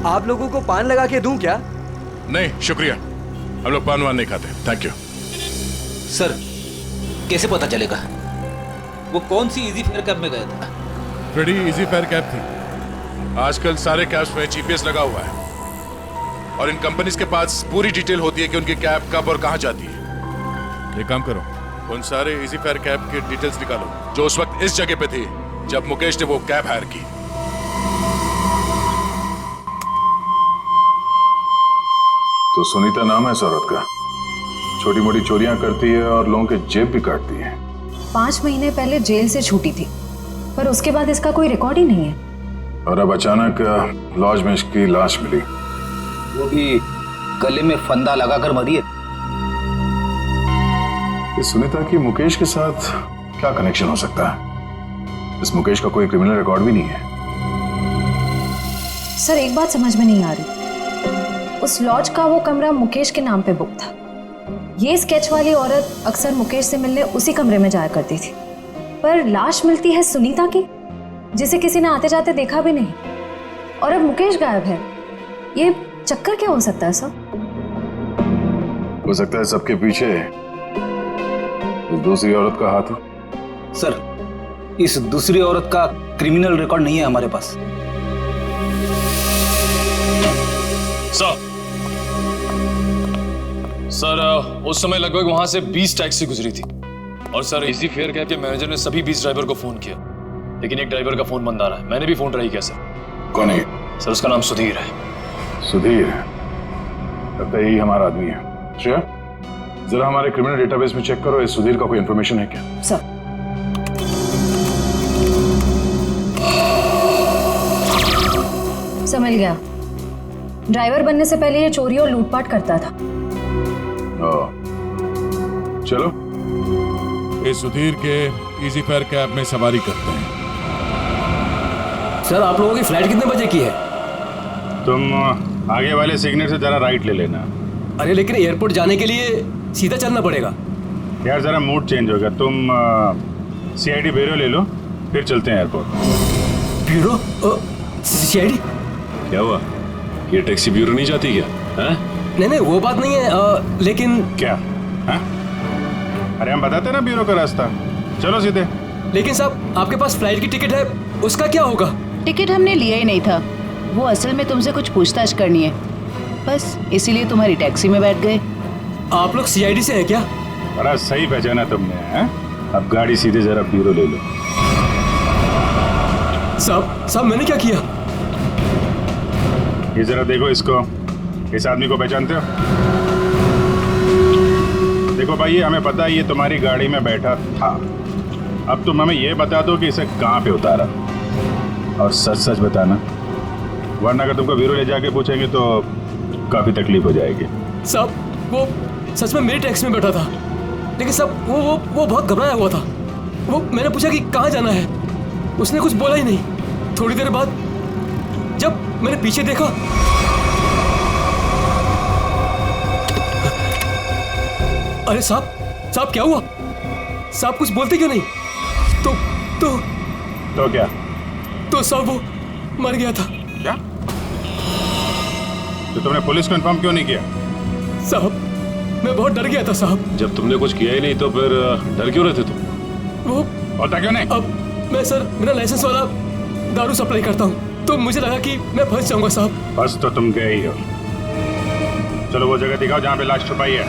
आप लोगों को पान लगा के दूं क्या? नहीं शुक्रिया, हम लोग पान वान नहीं खाते, थैंक यू। सर कैसे पता चलेगा वो कौन सी इजी फेयर कैब में गया था? बड़ी इजी फेयर कैब थी। आजकल सारे कैब्स में जीपीएस लगा हुआ है और इन कंपनीज के पास पूरी डिटेल होती है कि उनकी कैब कब और कहां जाती है। एक काम करो, उन सारे इजी फेयर कैब की डिटेल्स निकालो जो उस वक्त इस जगह पे थी जब मुकेश ने वो कैब हायर की। तो सुनीता नाम है इस औरत का, छोटी मोटी चोरियां करती है और लोगों के जेब भी काटती है। 5 महीने पहले जेल से छूटी थी, पर उसके बाद इसका कोई रिकॉर्ड ही नहीं है। और अब अचानक लॉज में इसकी लाश मिली, वो भी गले में फंदा लगाकर मरी है। इस सुनीता की मुकेश के साथ क्या कनेक्शन हो सकता है? इस मुकेश का कोई क्रिमिनल रिकॉर्ड भी नहीं है। सर एक बात समझ में नहीं आ रही, उस लॉज का वो कमरा मुकेश के नाम पे बुक था। ये स्केच वाली औरत अक्सर मुकेश से मिलने उसी कमरे में जाया करती थी, पर लाश मिलती है सुनीता की, जिसे किसी ने आते जाते देखा भी नहीं, और अब मुकेश गायब है। ये चक्कर क्या हो सकता है सर? हो सकता है सबके पीछे इस दूसरी औरत का हाथ हो। सर इस दूसरी औरत का क्रिमिनल रिकॉर्ड नहीं है हमारे पास। सर उस समय लगभग वहां से 20 टैक्सी गुजरी थी और सर इसी फेयर कैब के मैनेजर ने सभी 20 ड्राइवर को फोन किया, लेकिन एक ड्राइवर का फोन बंद आ रहा है। मैंने भी फोन ट्राई किया सर। कौन है? सर उसका नाम सुधीर है। सुधीर? लगता है यही हमारा आदमी है। श्रेया जरा हमारे क्रिमिनल डेटाबेस में चेक करो, इस सुधीर का कोई इंफॉर्मेशन है क्या? सर समझ गया, ड्राइवर बनने से पहले ये चोरी और लूटपाट करता था। चलो इस सुधीर के इजी फेयर कैब में सवारी करते हैं। सर आप लोगों की फ्लाइट कितने बजे की है? तुम आगे वाले सिग्नल से जरा राइट ले लेना। अरे लेकिन एयरपोर्ट जाने के लिए सीधा चलना पड़ेगा। यार जरा मूड चेंज होगा, तुम सीआईडी ब्यूरो ले लो, फिर चलते हैं एयरपोर्ट। ब्यूरो? सीआईडी? क्या हुआ, ये टैक्सी ब्यूरो नहीं जाती क्या? नहीं नहीं वो बात नहीं है, लेकिन क्या है? अरे हम बताते ना ब्यूरो का रास्ता, चलो सीधे। लेकिन साहब आपके पास फ्लाइट की टिकट है, उसका क्या होगा? टिकट हमने लिया ही नहीं था, वो असल में तुमसे कुछ पूछताछ करनी है, बस इसीलिए तुम्हारी टैक्सी में बैठ गए। आप लोग सीआईडी से हैं क्या? बड़ा सही पहचाना तुमने है? अब गाड़ी सीधे जरा ब्यूरो ले लो। साहब मैंने क्या किया? ये जरा देखो इसको, इस आदमी को पहचानते हो? देखो भाई हमें पता है ये तुम्हारी गाड़ी में बैठा था, अब तुम हमें ये बता दो कि इसे कहाँ पे उतारा, और सच सच बताना, वरना अगर तुमको ब्यूरो ले जाके पूछेंगे तो काफी तकलीफ हो जाएगी। साहब वो सच में मेरी टैक्सी में बैठा था, लेकिन साहब वो बहुत घबराया हुआ था। वो मैंने पूछा कि कहाँ जाना है, उसने कुछ बोला ही नहीं। थोड़ी देर बाद जब मैंने पीछे देखा, अरे साहब क्या हुआ? साहब कुछ बोलते क्यों नहीं? तो क्या? तो साहब वो मर गया था। क्या? तो तुमने पुलिस को इन्फॉर्म क्यों नहीं किया? साहब मैं बहुत डर गया था साहब। जब तुमने कुछ किया ही नहीं तो फिर डर क्यों रहे थे तुम? वो होता क्यों नहीं? अब मैं सर बिना लाइसेंस वाला दारू सप्लाई करता हूँ, तो मुझे लगा कि मैं फंस जाऊंगा साहब। बस तो तुम गए ही हो। चलो वो जगह दिखाओ जहाँ पे लाश छुपाई है।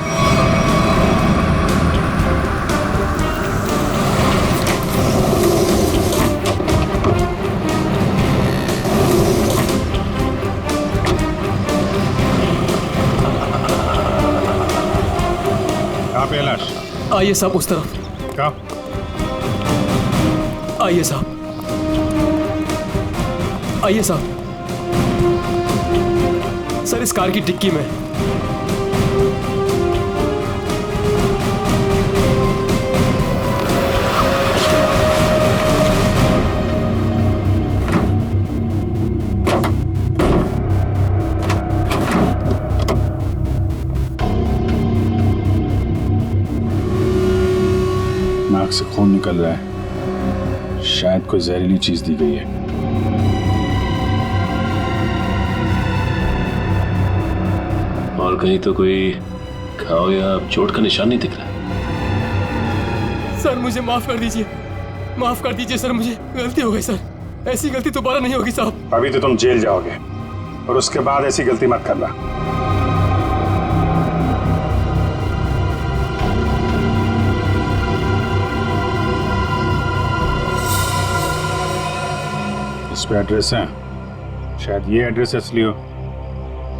कहाँ पे है लाश? आइए साहब उस तरफ। क्या? आइए साहब, आइए साहब। सर इस कार की डिक्की में। नाक से खून निकल रहा है, शायद कोई जहरीली चीज दी गई है। और कहीं तो कोई घाव या चोट का निशान नहीं दिख रहा। सर मुझे माफ कर दीजिए, माफ कर दीजिए सर, मुझे गलती हो गई सर, ऐसी गलती दोबारा नहीं होगी साहब। अभी तो तुम जेल जाओगे और उसके बाद ऐसी गलती मत करना। इस पे एड्रेस है, शायद ये एड्रेस असली हो।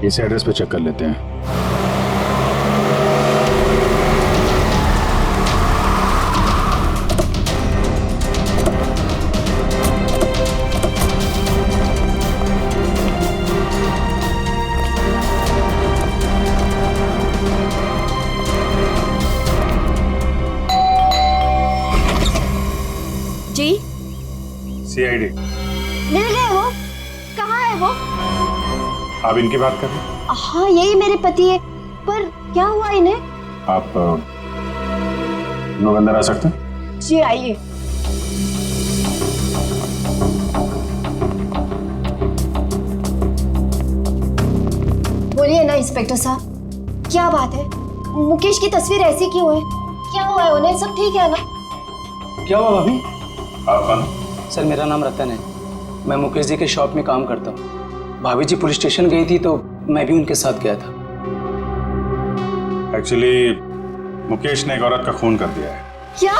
इस एड्रेस पे चेक कर लेते हैं। जी सीआईडी मिल गए वो? कहाँ है वो? आप इनकी बात कर रहे हैं? हाँ यही मेरे पति है, पर क्या हुआ इन्हें? आप लोग अंदर आ सकते हैं? जी आइए। बोलिए ना इंस्पेक्टर साहब, क्या बात है? मुकेश की तस्वीर ऐसी क्यों है? क्या हुआ है उन्हें? सब ठीक है ना? क्या हुआ भाभी? आप कौन? सर मेरा नाम रतन है, मैं मुकेश जी के शॉप में काम करता हूँ। भाभी जी पुलिस स्टेशन गई थी तो मैं भी उनके साथ गया था। एक्चुअली मुकेश ने एक औरत का खून कर दिया है। क्या?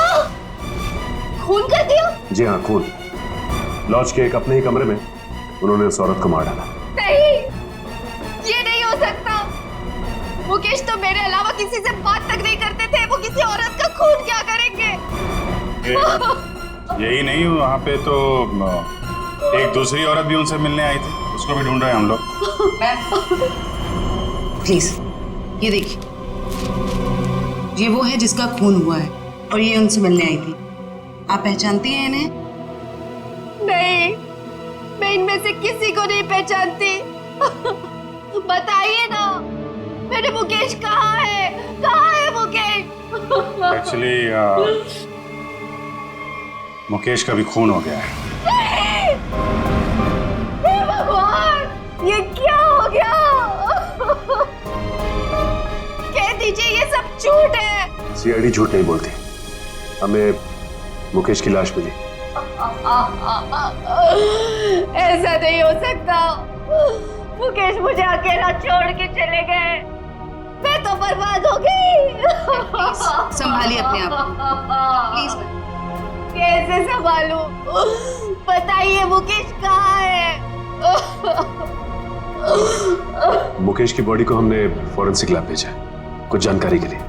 खून कर दिया? जी हाँ, खून। लॉज के एक अपने ही कमरे में उन्होंने उस औरत को मार डाला। नहीं, ये नहीं हो सकता। मुकेश तो मेरे अलावा किसी से बात तक नहीं करते थे, वो किसी औरत का खून क्या करेंगे? यही नहीं, वहाँ पे तो एक दूसरी औरत भी उनसे मिलने आई थी, उसको भी ढूंढ रहे हैं हम लोग। प्लीज ये देखिए, ये वो है जिसका खून हुआ है और ये उनसे मिलने आई थी। आप पहचानती हैं इन्हें? नहीं, मैं इनमें से किसी को नहीं पहचानती। बताइए ना, मेरे मुकेश कहाँ है? कहाँ है मुकेश? एक्चुअली मुकेश का भी खून हो गया है। हे भगवान, ये क्या हो गया? कह दीजिए ये सब झूठ है। सीआईडी झूठ नहीं बोलती, हमें मुकेश की लाश मिली। ऐसा नहीं हो सकता। मुकेश मुझे अकेला छोड़ के चले गए, मैं तो बर्बाद हो गई। संभालिए अपने आप प्लीज। कैसे संभालूं? बताइए मुकेश कहाँ है? मुकेश की बॉडी को हमने फॉरेंसिक लैब भेजा है कुछ जानकारी के लिए,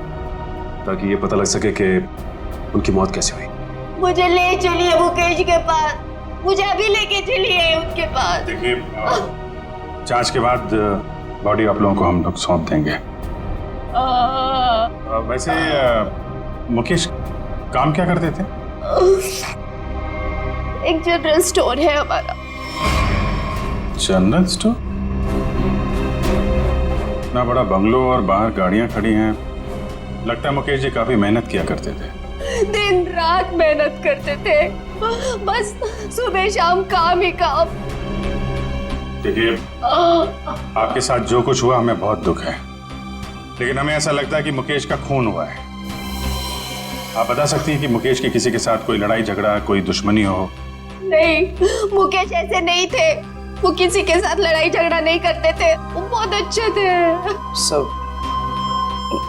ताकि ये पता लग सके कि उनकी मौत कैसे हुई। मुझे ले चलिए मुकेश के पास, मुझे अभी लेके चलिए उनके पास। देखिए, जांच के बाद बॉडी आप लोगों को हम लोग सौंप देंगे। वैसे मुकेश काम क्या करते थे? एक जनरल स्टोर है हमारा। General store? इतना बड़ा बंगलो और बाहर गाड़ियां खड़ी हैं, लगता है मुकेश जी काफी मेहनत किया करते थे। दिन रात मेहनत करते थे, बस सुबह शाम काम ही काम। देखिए, आपके साथ जो कुछ हुआ हमें बहुत दुख है, लेकिन हमें ऐसा लगता है कि मुकेश का खून हुआ है। आप बता सकती हैं कि मुकेश की किसी के साथ कोई लड़ाई झगड़ा, कोई दुश्मनी हो? नहीं, मुकेश ऐसे नहीं थे, वो किसी के साथ लड़ाई झगड़ा नहीं करते थे, वो बहुत अच्छे थे। सब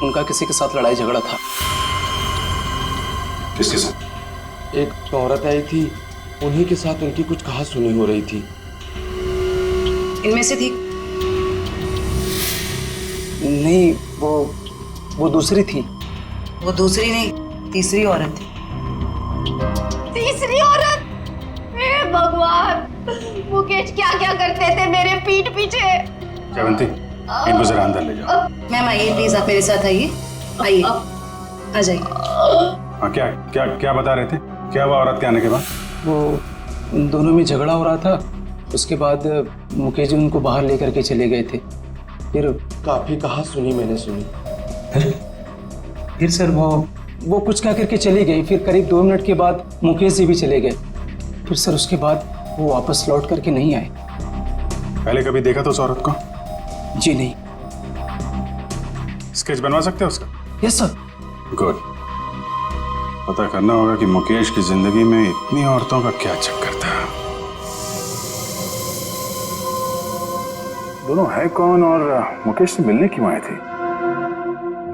उनका किसी के साथ लड़ाई झगड़ा था। किसके साथ? एक औरत आई थी, उन्हीं के साथ उनकी कुछ कहा सुनी हो रही थी। इनमें से थी? नहीं, वो दूसरी थी। वो दूसरी नहीं, तीसरी औरत थी। तीसरी औरत? हे भगवान, मुकेश क्या क्या करते थे मेरे पीठ पीछे। जयवंती, इनको जरा अंदर ले जाओ। मैम आइए प्लीज, आप मेरे साथ आइए। आइए, आ जाइए। हाँ, क्या क्या क्या बता रहे थे? क्या हुआ औरत के आने के बाद? वो उन दोनों में झगड़ा हो रहा था, उसके बाद मुकेश जी उनको बाहर लेकर के चले गए थे। फिर काफी कहा सुनी मैंने सुनी। फिर सर वो कुछ कह करके चली गई। फिर करीब 2 मिनट के बाद मुकेश जी भी चले गए। फिर सर उसके बाद वो वापस लौट करके नहीं आए। पहले कभी देखा तो उस औरत को? जी नहीं। स्केच बनवा सकते हो उसका? Yes sir. गुड। पता करना होगा कि मुकेश की जिंदगी में इतनी औरतों का क्या चक्कर था। दोनों है कौन और मुकेश से मिलने क्यों आए थे?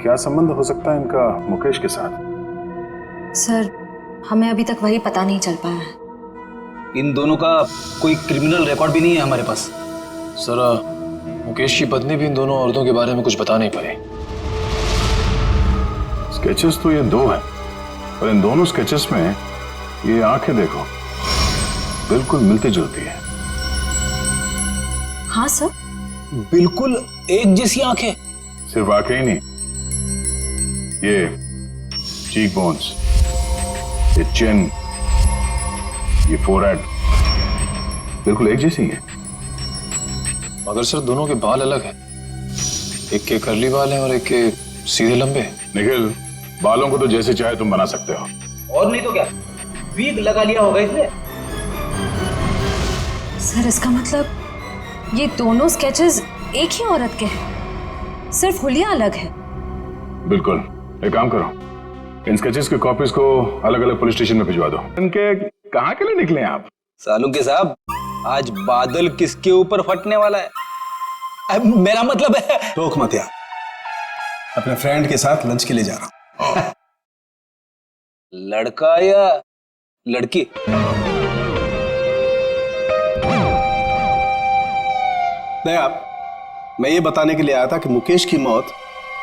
क्या संबंध हो सकता है इनका मुकेश के साथ? सर, हमें अभी तक वही पता नहीं चल पाया है। इन दोनों का कोई क्रिमिनल रिकॉर्ड भी नहीं है हमारे पास। सर मुकेश की पत्नी भी इन दोनों औरतों के बारे में कुछ बता नहीं पाई। स्केचेस तो ये दो हैं, पर इन दोनों स्केचेस में ये आंखें देखो, बिल्कुल मिलती जुलती है। हाँ सर, बिल्कुल एक जैसी आंखें। सिर्फ आंखें ही नहीं, ये चीक बोन्स, ये चिन, ये फोरहेड, बिल्कुल एक जैसी है। मगर सर दोनों के बाल अलग हैं। एक के कर्ली बाल हैं और एक के सीधे लंबे। निखिल, बालों को तो जैसे चाहे तुम बना सकते हो। और नहीं तो क्या, वीग लगा लिया होगा इसने। सर इसका मतलब ये दोनों स्केचेस एक ही औरत के हैं, सिर्फ हुलिया अलग है। बिल्कुल। एक काम करो, इन स्केचेस की कॉपीज को अलग अलग पुलिस स्टेशन में भिजवा दो। इनके कहाँ के लिए निकले हैं आप? सालू के साहब, आज बादल किसके ऊपर फटने वाला है? मेरा मतलब है। टोक मत यार, अपने फ्रेंड के साथ लंच के लिए जा रहा हूं। लड़का या लड़की? नहीं आप, मैं ये बताने के लिए आया था कि मुकेश की मौत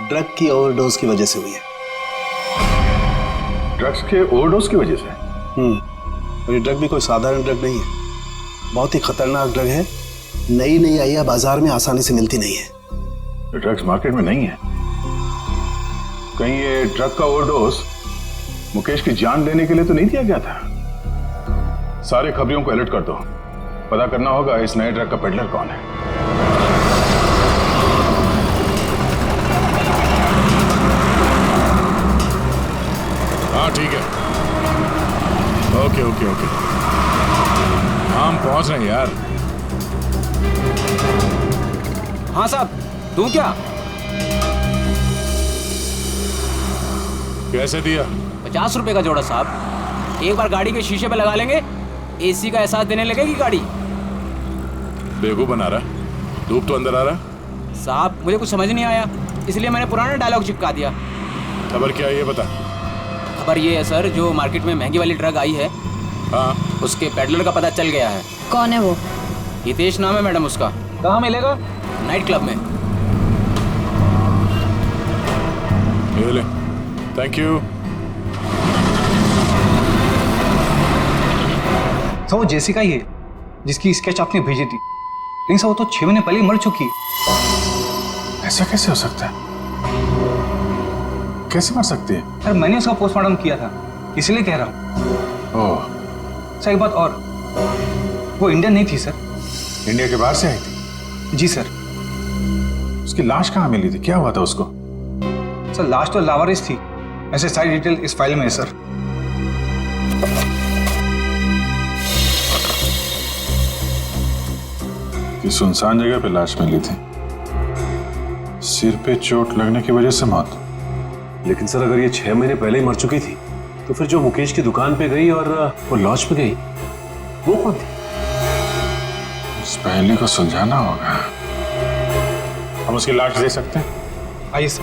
ड्रग की ओवरडोज की वजह से हुई है। ड्रग्स के ओवरडोज की वजह से? और ये ड्रग भी कोई साधारण ड्रग नहीं है, बहुत ही खतरनाक ड्रग है। नई नई आई है, बाजार में आसानी से मिलती नहीं है। ड्रग्स मार्केट में नहीं है? कहीं ये ड्रग का ओवरडोज मुकेश की जान लेने के लिए तो नहीं दिया गया था? सारे खबरियों को अलर्ट कर दो, पता करना होगा इस नए ड्रग का पेडलर कौन है। हाँ ठीक है, ओके ओके ओके, हम पहुंच रहे हैं यार। हाँ साहब, दूं क्या? कैसे दिया? 50 रुपए का जोड़ा साहब। एक बार गाड़ी के शीशे पे लगा लेंगे, एसी का एहसास देने लगेगी गाड़ी। बेवकूफ बना रहा, धूप तो अंदर आ रहा। साहब मुझे कुछ समझ नहीं आया, इसलिए मैंने पुराना डायलॉग चिपका दिया। खबर क्या है ये बता। खबर ये है सर, जो मार्केट में महंगी वाली ड्रग आई है, हाँ, उसके पेडलर का पता चल गया है। कौन है वो? हितेश नाम है मैडम उसका। कहाँ मिलेगा? नाइट क्लब में। ये ले, थैंक यू। तो वो जेसिका ही है जिसकी स्केच आपने भेजी थी, लेकिन सर वो तो 6 महीने पहले ही मर चुकी है। ऐसा कैसे हो सकता है? कैसे मर सकती है? सर मैंने उसका पोस्टमार्टम किया था, इसलिए कह रहा हूँ। ओह, सर एक बात और, वो इंडियन नहीं थी सर। इंडिया के बाहर से आई थी? जी सर। उसकी लाश कहाँ मिली थी? क्या हुआ था उसको? सर लाश तो लावारिस थी, ऐसे सारी डिटेल इस फाइल में है सर। कि सुनसान जगह पे लाश मिली थी, सिर पे चोट लगने की वजह से मौत। लेकिन सर अगर ये 6 महीने पहले ही मर चुकी थी, तो फिर जो मुकेश की दुकान पे गई और वो लॉज पे गई, वो कौन थी? उस पहेली को सुलझाना होगा। हम उसकी लाश दे सकते हैं? आइए सर।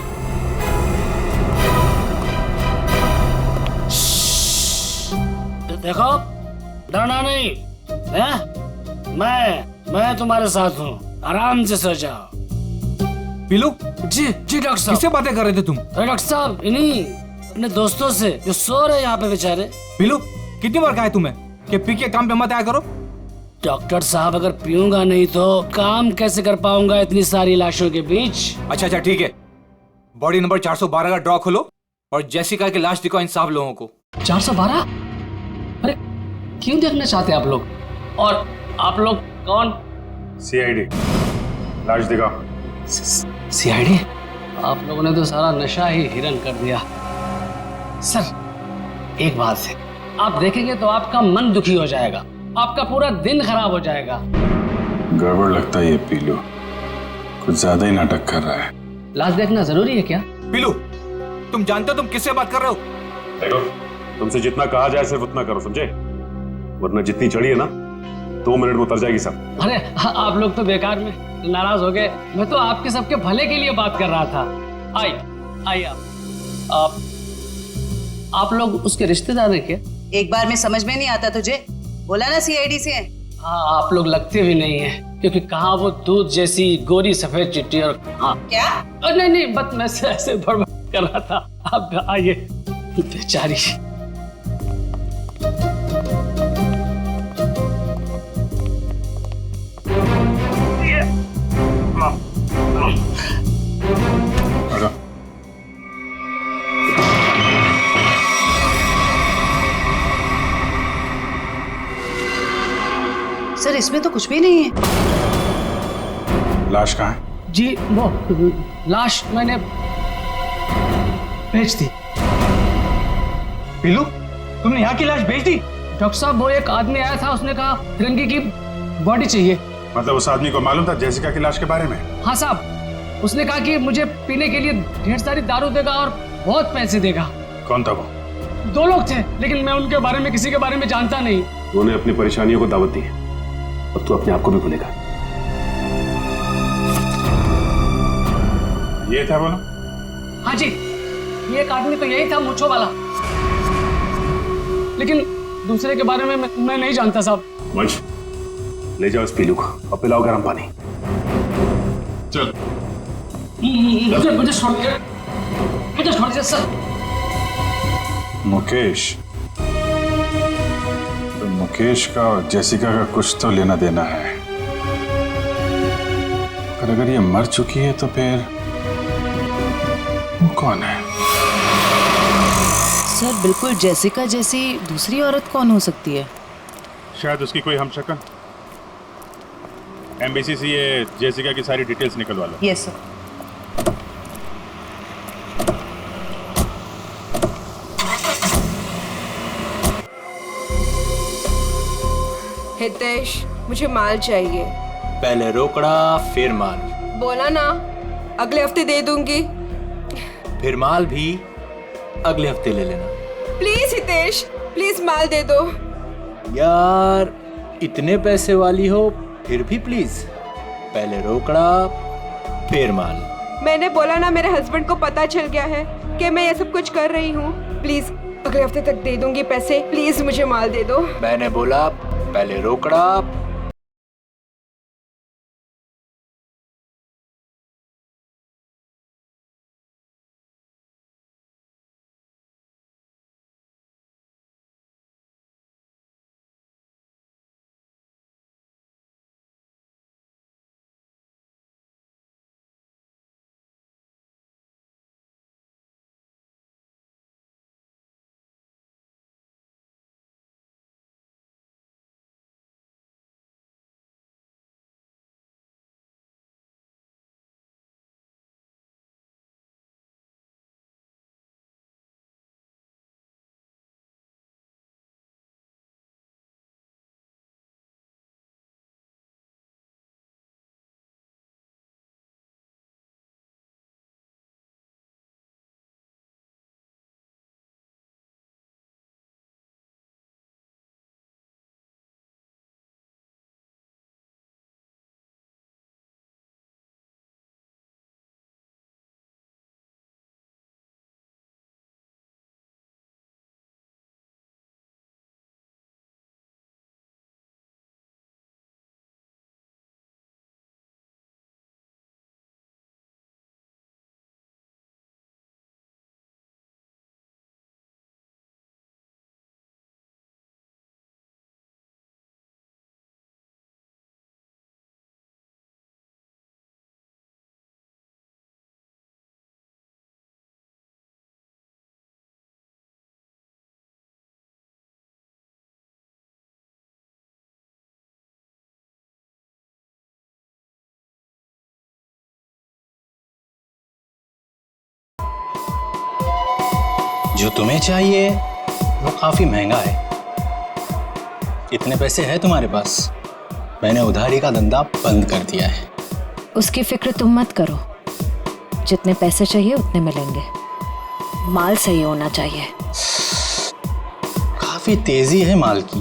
देखो, डरना नहीं है? मैं तुम्हारे साथ हूँ, आराम से सो जाओ। पीलू जी जी डॉक्टर साहब। किससे बातें कर रहे थे तुम? अरे डॉक्टर साहब, इन्हीं अपने दोस्तों से जो सो रहे यहाँ पे बेचारे। पीलू कितनी बार कहा है तुम्हें कि पी के काम पे मत आया करो? डॉक्टर साहब, अगर पीऊंगा नहीं तो काम कैसे कर पाऊंगा इतनी सारी लाशों के बीच? अच्छा ठीक है, बॉडी नंबर 412 का ड्रॉ खोलो और जेसिका की लाश दिखाओ इन सब लोगों को। 412? अरे क्यों देखना चाहते आप लोग? और आप लोग कौन? सीआईडी। लाश दिखाओ। सीआईडी? आप लोगों ने तो सारा नशा ही हिरन कर दिया। सर एक बात है, आप देखेंगे तो आपका मन दुखी हो जाएगा, आपका पूरा दिन खराब हो जाएगा। गड़बड़ लगता है ये पीलू, कुछ ज्यादा ही नाटक कर रहा है। लाश देखना जरूरी है क्या? पीलू, तुम जानते हो तुम किससे बात कर रहे हो? देखो, तुमसे जितना कहा जाए सिर्फ उतना करो, समझे? वरना जितनी चढ़ी है ना 2 मिनट में उतर जाएगी सब। अरे आप लोग तो बेकार में नाराज हो गए। मैं तो आपके सबके भले के लिए बात कर रहा था। आइए आप लोग उसके रिश्तेदार हैं क्या? एक बार में समझ में नहीं आता तुझे? बोला ना सीआईडी से है। हाँ, आप लोग लगते भी नहीं है, क्योंकि कहाँ वो दूध जैसी गोरी सफेद चिट्ठी और हाँ क्या? नहीं बस मैं ऐसे बड़बड़ कर रहा था। आप आइए। बेचारी। सर इसमें तो कुछ भी नहीं है। लाश कहाँ है? जी वो लाश मैंने भेज दी। पीलू, तुमने यहाँ की लाश भेज दी? डॉक्टर साहब, वो एक आदमी आया था, उसने कहा तिरंगी की बॉडी चाहिए। मतलब उस आदमी को मालूम था जेसिका की लाश के बारे में? हाँ साहब, उसने कहा कि मुझे पीने के लिए ढेर सारी दारू देगा और बहुत पैसे देगा। कौन था वो? 2 लोग थे, लेकिन मैं उनके बारे में किसी के बारे में जानता नहीं। उन्होंने अपनी परेशानियों को दावत दी है और तू अपने आप को भी भूलेगा। ये था बोलो? हाँ जी, ये एक आदमी तो यही था, मूंछों वाला, लेकिन दूसरे के बारे में मैं नहीं जानता साहब। वंश, ले जाओ इस पीलू को और पिलाओ गर्म पानी। चल। मुझे छोड़ दीजिए सर। मुकेश, तो मुकेश का और जेसिका का कुछ तो लेना देना है। और अगर ये मर चुकी है तो फिर वो कौन है? सर बिल्कुल जेसिका जैसी दूसरी औरत कौन हो सकती है? शायद उसकी कोई हमशक्ल। एमबीसी से ये जेसिका की सारी डिटेल्स निकलवा लो। Yes sir. हितेश, मुझे माल चाहिए। पहले रोकड़ा फिर माल। बोला ना अगले हफ्ते दे दूंगी। फिर माल भी अगले हफ्ते ले लेना। प्लीज हितेश, प्लीज माल दे दो। यार इतने पैसे वाली हो फिर भी प्लीज, पहले रोकड़ा फिर माल। मैंने बोला ना मेरे हस्बैंड को पता चल गया है कि मैं ये सब कुछ कर रही हूँ। प्लीज अगले हफ्ते तक दे दूंगी पैसे। प्लीज मुझे माल दे दो। मैंने बोला पहले रोकड़ा। जो तुम्हें चाहिए वो काफी महंगा है। इतने पैसे है तुम्हारे पास? मैंने उधारी का धंधा बंद कर दिया है। उसकी फिक्र तुम मत करो, जितने पैसे चाहिए उतने मिलेंगे, माल सही होना चाहिए। काफी तेजी है माल की।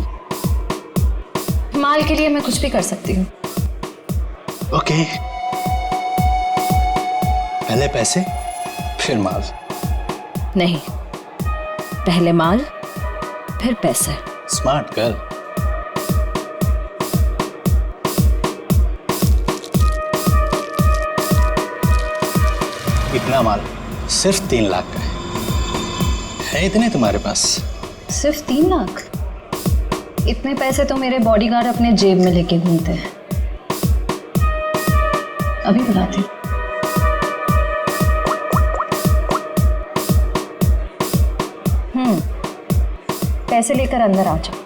माल के लिए मैं कुछ भी कर सकती हूँ। ओके, पहले पैसे फिर माल। नहीं, पहले माल फिर पैसे। Smart girl. इतना माल सिर्फ 3 लाख का है इतने तुम्हारे पास? सिर्फ 3 लाख? इतने पैसे तो मेरे बॉडीगार्ड अपने जेब में लेके घूमते हैं। अभी बुलाती। पैसे लेकर अंदर आ जाओ।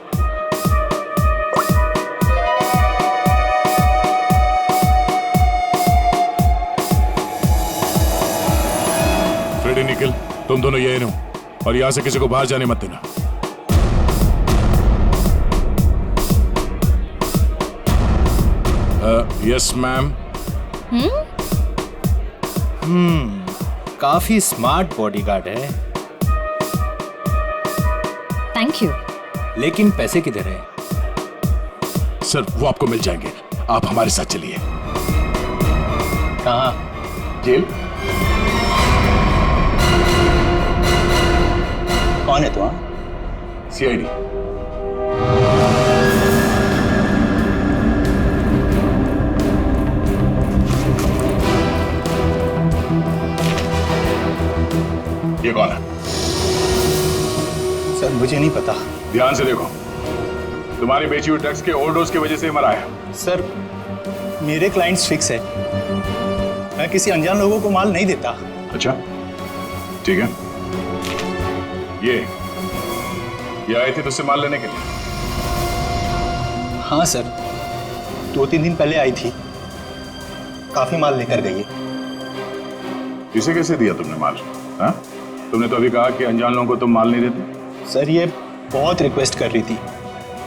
फ्रेडी निकल, तुम दोनों यही रहो और यहां से किसी को बाहर जाने मत देना। Yes ma'am. काफी स्मार्ट बॉडीगार्ड है। Thank you. लेकिन पैसे किधर है? सर वो आपको मिल जाएंगे, आप हमारे साथ चलिए। कहाँ? जेल। कौन है तुम? सीआईडी। ये कौन है? सर मुझे नहीं पता। ध्यान से देखो, तुम्हारी बेची हुई ड्रग्स के ओवरडोज की वजह से मरा है। सर मेरे क्लाइंट्स फिक्स है, मैं किसी अनजान लोगों को माल नहीं देता। अच्छा ठीक है। ये आए थे तुझसे माल लेने के लिए? हाँ सर, 2-3 दिन पहले आई थी, काफी माल लेकर गई है। इसे कैसे दिया तुमने माल? हाँ? तुमने तो अभी कहा कि अनजान लोगों को तुम माल नहीं देते। सर ये बहुत रिक्वेस्ट कर रही थी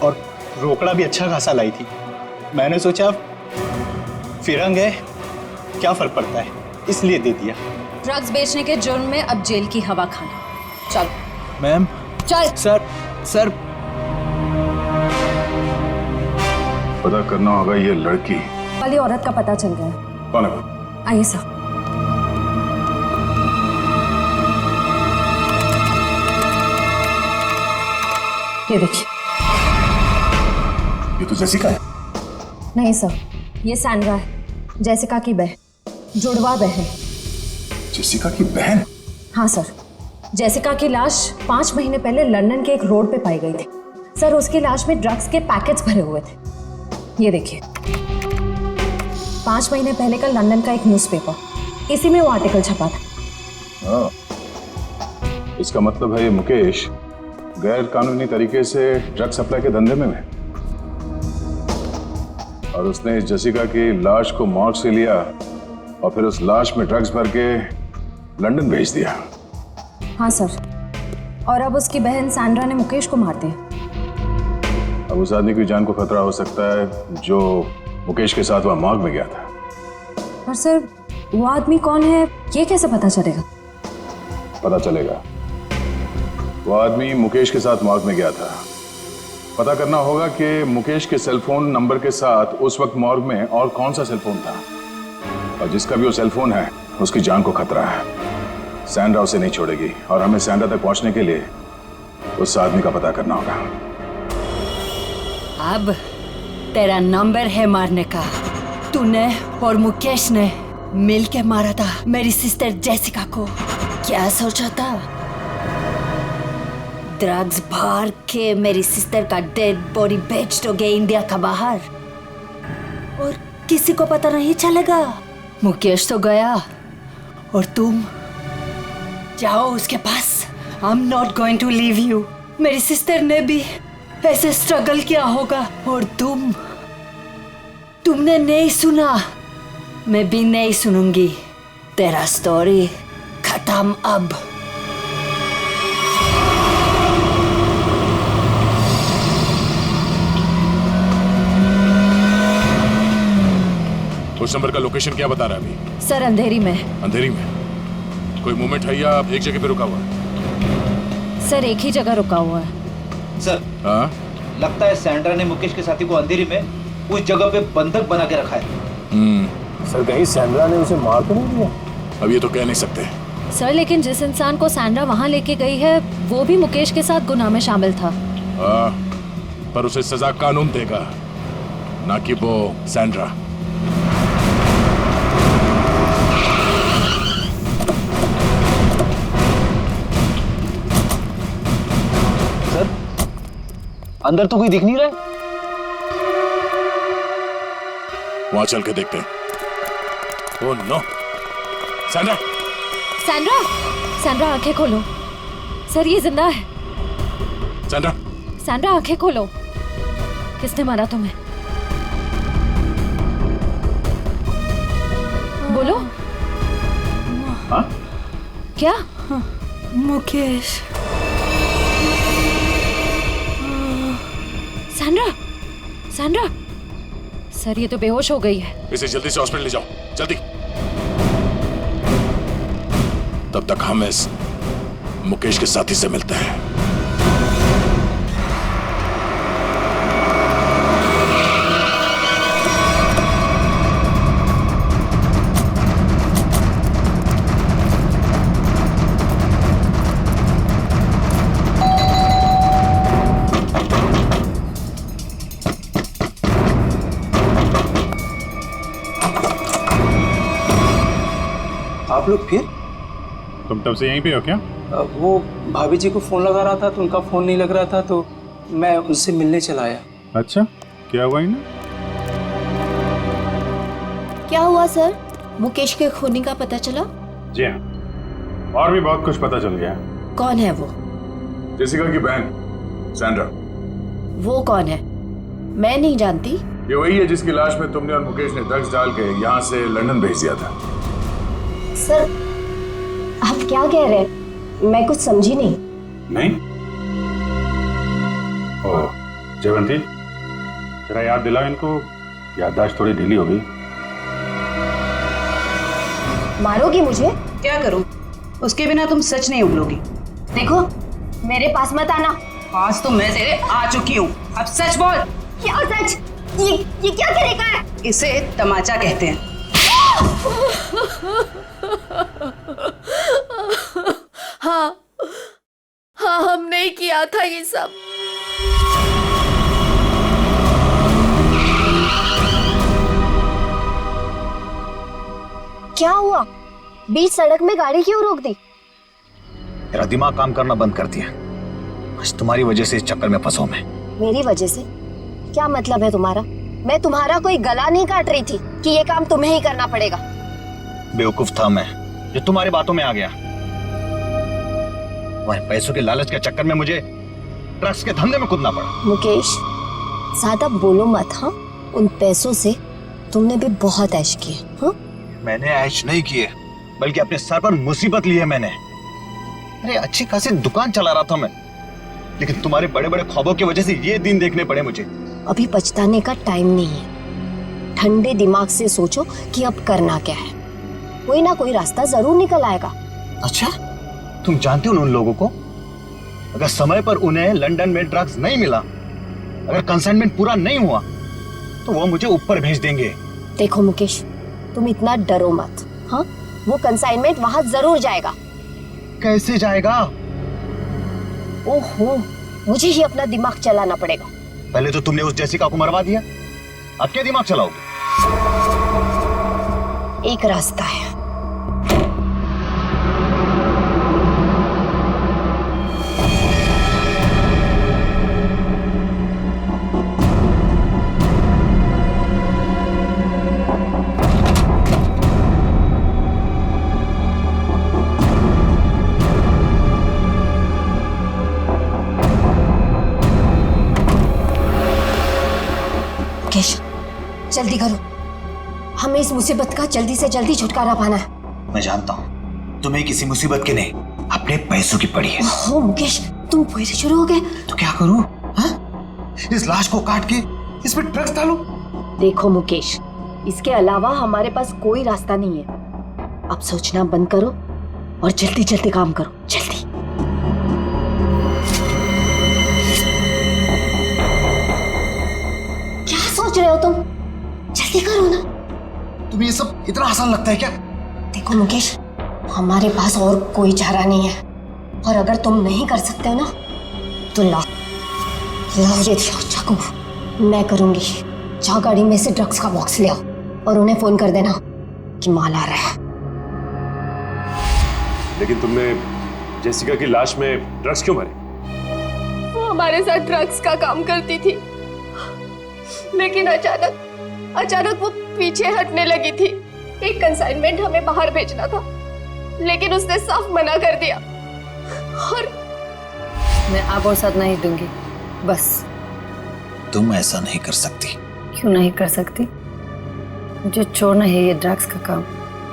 और रोकड़ा भी अच्छा खासा लाई थी। मैंने सोचा फिरंग है, क्या फर्क पड़ता है, इसलिए दे दिया। ड्रग्स बेचने के जुर्म में अब जेल की हवा खाना। चल मैम। चल। सर पता करना होगा ये लड़की वाली औरत का पता चल गया है। कौन है वो? आइए सर। ये देखिए। ये तो जेसिका है। नहीं सर, ये सैंड्रा है, जेसिका की बहन, जुड़वा बहन। जेसिका की बहन? हाँ सर, जेसिका की लाश 5 महीने पहले लंदन के एक रोड पे पाई गई थी। सर उसकी लाश में ड्रग्स के पैकेट्स भरे हुए थे। ये देखिए, 5 महीने पहले का लंदन का एक न्यूज़पेपर, इसी में वो आर्टिकल छपा था। इसका मतलब है ये मुकेश गैर कानूनी तरीके से ड्रग सप्लाई के धंधे में है और उसने इस जेसिका की लाश को मॉर्ग से लिया और फिर उस लाश में ड्रग्स भर के लंदन भेज दिया। हाँ सर, और अब उसकी बहन सैंड्रा ने मुकेश को मार दिया। अब उस आदमी की जान को खतरा हो सकता है जो मुकेश के साथ वहां मॉर्ग में गया था। पर सर वो आदमी कौन है ये कैसे पता चलेगा? पता चलेगा। वो आदमी मुकेश के साथ मॉर्ग में गया था। पता करना होगा कि मुकेश के सेलफोन नंबर के साथ उस वक्त मॉर्ग में और कौन सा सेलफोन था, और जिसका भी वो सेलफोन है उसकी जान को खतरा है। सैंड्रा उसे नहीं छोड़ेगी और हमें सैंड्रा तक पहुंचने के लिए उस आदमी का पता करना होगा। अब तेरा नंबर है मारने का। तूने और मुकेश ने मिलके मारा था मेरी सिस्टर जेसिका को। क्या सोचा था? ड्रग्स भर के मेरी सिस्टर का डेड बॉडी बेच दोगे इंडिया का बाहर और किसी को पता नहीं चलेगा। मुकेश तो गया और तुम जाओ उसके पास। I am not going to leave you. मेरी सिस्टर ने भी ऐसे स्ट्रगल किया होगा और तुमने नहीं सुना, मैं भी नहीं सुनूंगी। तेरा स्टोरी खत्म अब। उस नंबर का लोकेशन क्या बता रहा है अभी? सर अंधेरी में। अंधेरी में? कोई मूवमेंट है या एक जगह पे रुका हुआ है? सर एक ही जगह रुका हुआ है। सर हाँ? लगता है सैंड्रा ने मुकेश के साथी को अंधेरी में उस जगह पे बंधक बना के रखा है। सर कहीं सैंड्रा ने उसे मार तो नहीं दिया? अब ये तो कह नहीं सकते सर, लेकिन जिस इंसान को सैंड्रा वहाँ लेके गई है वो भी मुकेश के साथ गुनाह में शामिल था। पर उसे सजा कानून देगा, ना कि वो सैंड्रा। सर अंदर तो कोई दिख नहीं रहा है। वहां चल के देखते हैं। Oh no, Sandra! Sandra! Sandra आंखें खोलो। सर ये जिंदा है। सैंड्रा! सैंड्रा आंखें खोलो। किसने मारा तुम्हें? बोलो। हाँ? क्या? मुकेश। सैंड्रा! सैंड्रा! सर ये तो बेहोश हो गई है। इसे जल्दी से हॉस्पिटल ले जाओ, जल्दी। तब तक हम इस मुकेश के साथी से मिलते हैं। आप लोग फिर? तुम तब से यहीं पे हो क्या? वो भाभी जी को फोन लगा रहा था तो उनका फोन नहीं लग रहा था तो मैं उनसे मिलने चला आया। अच्छा, क्या हुआ इन्हें? क्या हुआ सर? मुकेश के खूनी का पता चला? जी हाँ, और भी बहुत कुछ पता चल गया। कौन है वो? जेसिका की बहन सैंड्रा। वो कौन है? मैं नहीं जानती। ये वही है जिसकी लाश में तुमने और मुकेश ने ड्रग्स डाल के यहाँ से लंदन भेज दिया था। सर आप क्या कह रहे हैं? मैं कुछ समझी नहीं। नहीं? ओह, जयवंती जरा याद दिलाओ इनको, याददाश्त थोड़ी ढीली हो गई। मारोगी मुझे? क्या करूं? उसके बिना तुम सच नहीं उगलोगी। देखो मेरे पास मत आना। आज तो मैं तेरे आ चुकी हूँ, अब सच बोल। क्या सच? ये क्या तरीका है? इसे तमाचा कहते हैं। हाँ हाँ, हमने ही किया था ये सब। क्या हुआ? बीच सड़क में गाड़ी क्यों रोक दी? तेरा दिमाग काम करना बंद कर दिया। आज तुम्हारी वजह से इस चक्कर में फंसा मैं। मेरी वजह से? क्या मतलब है तुम्हारा? मैं तुम्हारा कोई गला नहीं काट रही थी कि ये काम तुम्हें ही करना पड़ेगा। बेवकूफ था मैं जो तुम्हारी बातों में आ गया। तुम्हारे पैसों के लालच के चक्कर में मुझे ड्रग्स के धंधे में कूदना पड़ा। मुकेश ज्यादा बोलो मत। हाँ, उन पैसों से तुमने भी बहुत ऐश किए। हाँ? मैंने ऐश नहीं किए, बल्कि अपने सर पर मुसीबत ली है मैंने। अरे अच्छी खासी दुकान चला रहा था मैं, लेकिन तुम्हारे बड़े बड़े ख्वाबों की वजह से ये दिन देखने पड़े मुझे। अभी पछताने का टाइम नहीं है। ठंडे दिमाग से सोचो कि अब करना क्या है। कोई ना कोई रास्ता जरूर निकल आएगा। अच्छा, तुम जानते हो उन लोगों को? अगर समय पर उन्हें लंदन में ड्रग्स नहीं मिला, अगर कंसाइनमेंट पूरा नहीं हुआ, तो वो मुझे ऊपर भेज देंगे। देखो मुकेश, तुम इतना डरो मत। हाँ, वो कंसाइनमेंट वहां जरूर जाएगा। कैसे जाएगा? ओहो, मुझे ही अपना दिमाग चलाना पड़ेगा। पहले तो तुमने उस जेसिका को मरवा दिया, अब क्या दिमाग चलाओगे? एक रास्ता है। जल्दी करो, हमें इस मुसीबत का जल्दी से जल्दी छुटकारा पाना है। मैं जानता हूँ तुम्हें किसी मुसीबत की नहीं, अपने पैसों की पड़ी है। ओह मुकेश, तुम फिर शुरू हो गए। तो क्या करूँ? इस लाश को काट के इस पर ड्रग्स डालो? देखो मुकेश, इसके अलावा हमारे पास कोई रास्ता नहीं है। अब सोचना बंद करो और जल्दी जल्दी काम करो, जल्दी। क्या सोच रहे हो तुम? जल्दी करो ना। तुम्हें ये सब इतना आसान लगता है क्या? देखो मुकेश, हमारे पास और कोई चारा नहीं है, और अगर तुम नहीं कर सकते हो ना तो लाओ ये चाकू, मैं करूंगी। जाओ गाड़ी में से ड्रग्स का बॉक्स ले आओ और उन्हें फोन कर देना कि माल आ रहा है। लेकिन तुमने जेसिका की लाश में ड्रग्स क्यों भरे? वो हमारे साथ ड्रग्स का काम करती थी, लेकिन अचानक वो पीछे हटने लगी थी। एक कंसाइनमेंट हमें बाहर भेजना था, लेकिन उसने साफ मना कर दिया। और मैं आपको साथ नहीं दूंगी, बस। तुम ऐसा नहीं कर सकती। क्यों नहीं कर सकती? मुझे छोड़ना है ये ड्रग्स का काम।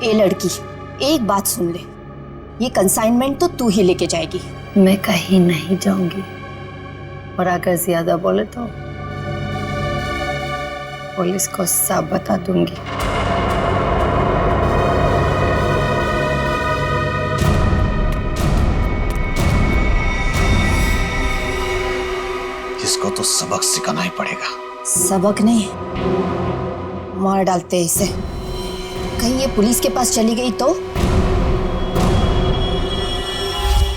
ए लड़की, एक बात सुन ले, ये कंसाइनमेंट तो तू ही लेके जाएगी। मैं कहीं नहीं जाऊंगी, और अगर ज्यादा बोले तो पुलिस को सब बता दूंगी। इसको तो सबक सिखाना ही पड़ेगा। सबक नहीं, मार डालते हैं इसे। कहीं ये पुलिस के पास चली गई तो?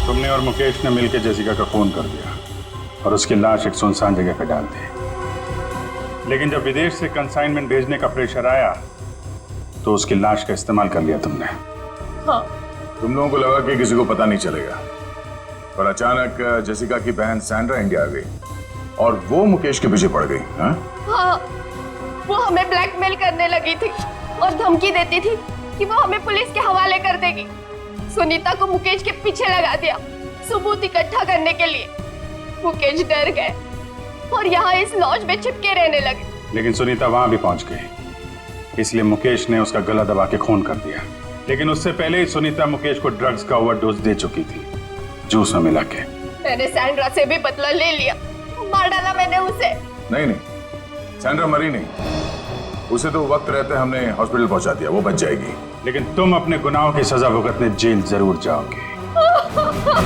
तुमने और मुकेश ने मिलकर जेसिका का फोन कर दिया और उसकी लाश एक सुनसान जगह पे डाल दी। लेकिन जब विदेश से कंसाइनमेंट भेजने का प्रेशर आया तो उसकी लाश का इस्तेमाल कर लिया तुमने। हाँ। तुम लोगों को लगा कि किसी को पता नहीं चलेगा, पर अचानक जेसिका की बहन सैंड्रा इंडिया आ गई और वो मुकेश के पीछे पड़ गई। हाँ, वो हमें ब्लैकमेल करने लगी थी और धमकी देती थी कि वो हमें पुलिस के हवाले कर देगी। सुनीता को मुकेश के पीछे लगा दिया सबूत इकट्ठा करने के लिए। मुकेश डर गए और यहाँ इस लॉज में चिपके रहने लगे। लेकिन सुनीता वहां भी पहुंच गई, इसलिए मुकेश ने उसका गला दबा के खून कर दिया। लेकिन उससे पहले ही सुनीता मुकेश को ड्रग्स का ओवरडोज दे चुकी थी, जूस में मिला के। मैंने सैंड्रा से भी बदला ले लिया, मार डाला मैंने उसे। नहीं, सैंड्रा मरी नहीं, उसे तो वक्त रहते हमने हॉस्पिटल पहुंचा दिया, वो बच जाएगी। लेकिन तुम अपने गुनाहों की सजा भुगतने जेल जरूर जाओगे।